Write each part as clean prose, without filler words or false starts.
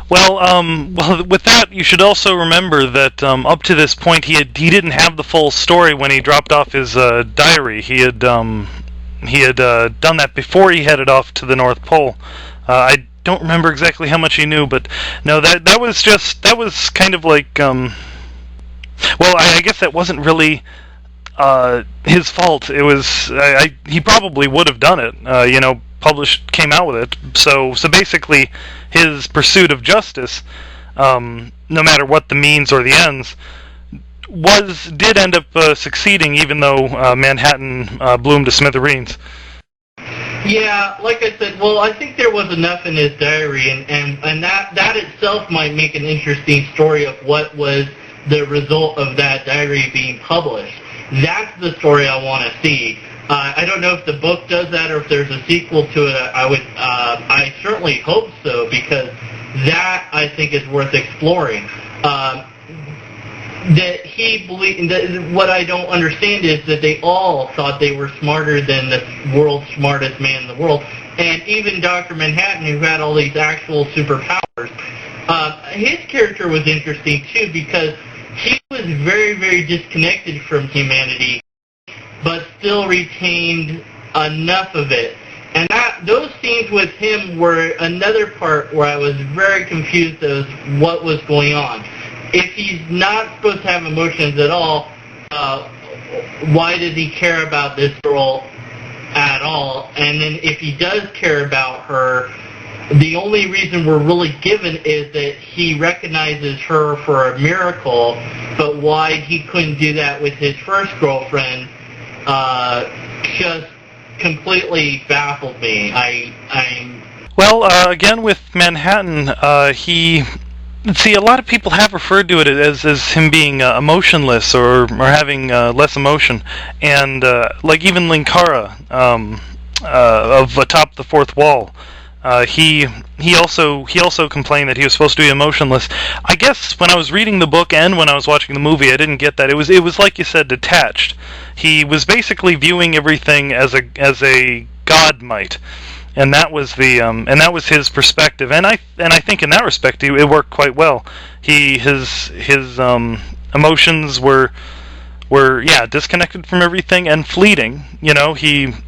Well, with that, you should also remember that up to this point, he didn't have the full story when he dropped off his diary. He had done that before he headed off to the North Pole. I don't remember exactly how much he knew, but no, that was kind of like well, I guess that wasn't really his fault. It was he probably would have done it. Came out with it. So basically, his pursuit of justice, no matter what the means or the ends, did end up succeeding, even though Manhattan blew him to smithereens. Yeah, like I said, well, I think there was enough in his diary, and that itself might make an interesting story of what was the result of that diary being published. That's the story I want to see. I don't know if the book does that or if there's a sequel to it. I certainly hope so, because that, I think, is worth exploring. That he believed. What I don't understand is that they all thought they were smarter than the world's smartest man in the world, and even Dr. Manhattan, who had all these actual superpowers. His character was interesting too, because he was very, very disconnected from humanity, but still retained enough of it. And those scenes with him were another part where I was very confused as what was going on. If he's not supposed to have emotions at all, why does he care about this girl at all? And then if he does care about her, the only reason we're really given is that he recognizes her for a miracle, but why he couldn't do that with his first girlfriend just completely baffled me. Again with Manhattan, a lot of people have referred to it as him being emotionless or having less emotion, and like even Linkara of Atop the Fourth Wall. He also complained that he was supposed to be emotionless. I guess when I was reading the book and when I was watching the movie, I didn't get that. It was like you said, detached. He was basically viewing everything as a god might, and that was his perspective. And I think in that respect, it worked quite well. His emotions were disconnected from everything and fleeting.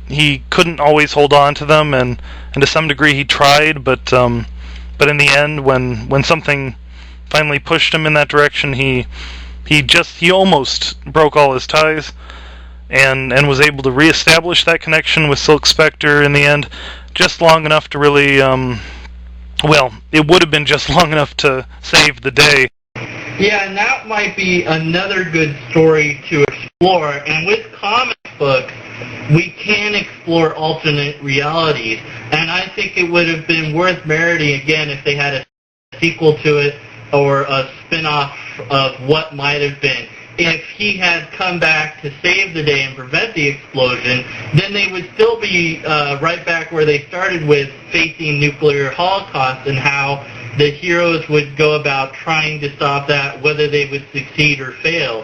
He couldn't always hold on to them, and to some degree he tried, but in the end, when something finally pushed him in that direction, he almost broke all his ties, and was able to reestablish that connection with Silk Spectre in the end, just long enough to really it would have been just long enough to save the day. Yeah, and that might be another good story to explore. And with comic books, we can explore alternate realities. And I think it would have been worth meriting, again, if they had a sequel to it or a spin-off of what might have been. If he had come back to save the day and prevent the explosion, then they would still be right back where they started with facing nuclear holocaust and how the heroes would go about trying to stop that, whether they would succeed or fail.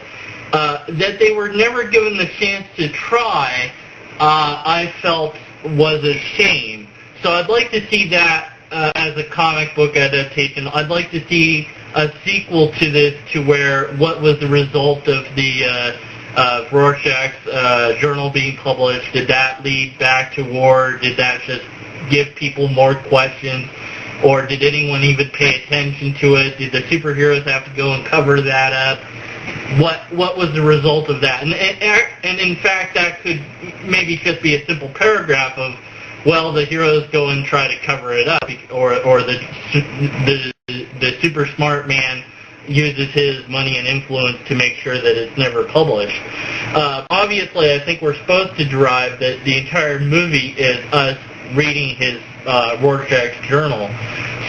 That they were never given the chance to try, I felt was a shame. So I'd like to see that as a comic book adaptation. I'd like to see a sequel to this, to where what was the result of the Rorschach's journal being published. Did that lead back to war? Did that just give people more questions? Or did anyone even pay attention to it? Did the superheroes have to go and cover that up? What was the result of that? And in fact, that could maybe just be a simple paragraph of, well, the heroes go and try to cover it up, or the super smart man uses his money and influence to make sure that it's never published. Obviously, I think we're supposed to derive that the entire movie is us reading his Rorschach's journal.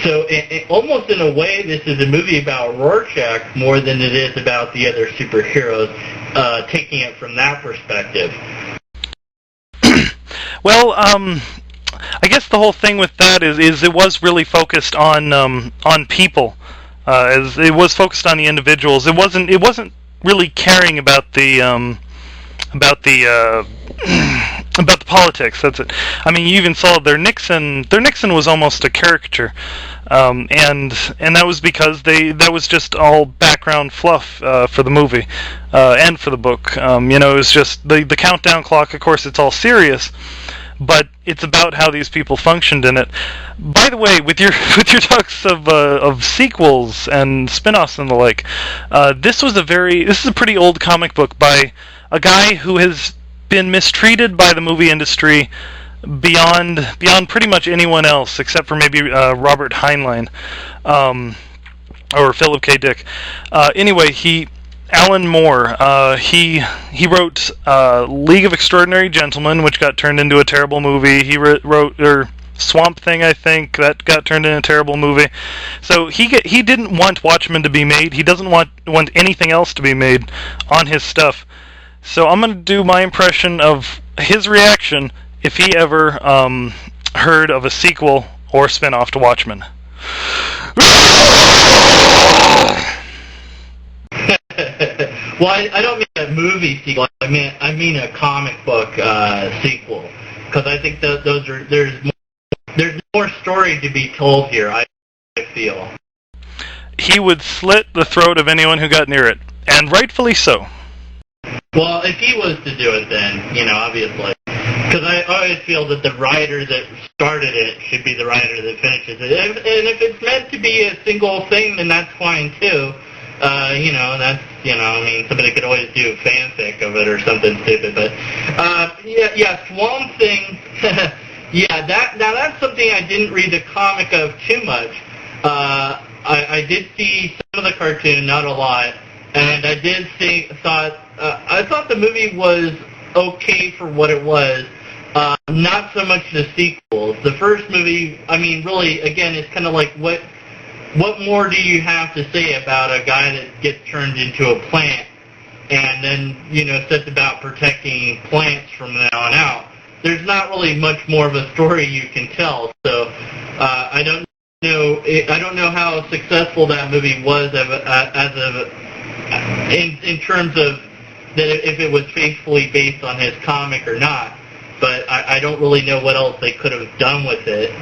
So almost in a way, this is a movie about Rorschach more than it is about the other superheroes, taking it from that perspective. Well, I guess the whole thing with that is it was really focused on people, as it was focused on the individuals. It wasn't really caring about the politics. That's it. I mean, you even saw their Nixon was almost a caricature. And that was because that was just all background fluff for the movie and for the book. It was just the countdown clock. Of course, it's all serious, but it's about how these people functioned in it. By the way, with your talks of sequels and spin-offs and the like, this is a pretty old comic book by a guy who has been mistreated by the movie industry beyond pretty much anyone else, except for maybe Robert Heinlein or Philip K. Dick. Anyway, Alan Moore. He wrote League of Extraordinary Gentlemen, which got turned into a terrible movie. He wrote Swamp Thing, I think, that got turned into a terrible movie. So he didn't want Watchmen to be made. He doesn't want anything else to be made on his stuff. So I'm going to do my impression of his reaction if he ever heard of a sequel or spin-off to Watchmen. Well, I don't mean a movie sequel. I mean a comic book sequel, because I think there's more story to be told here. I feel he would slit the throat of anyone who got near it, and rightfully so. Well, if he was to do it, then obviously, because I always feel that the writer that started it should be the writer that finishes it, and if it's meant to be a single thing, then that's fine too. Somebody could always do fanfic of it or something stupid, but, Swamp Thing, that's something I didn't read the comic of too much. I did see some of the cartoon, not a lot, and I did I thought the movie was okay for what it was, not so much the sequels. The first movie, really, again, it's kind of like, what more do you have to say about a guy that gets turned into a plant and then, sets about protecting plants from now on out? There's not really much more of a story you can tell. So I don't know how successful that movie was in terms of that, if it was faithfully based on his comic or not. But I don't really know what else they could have done with it.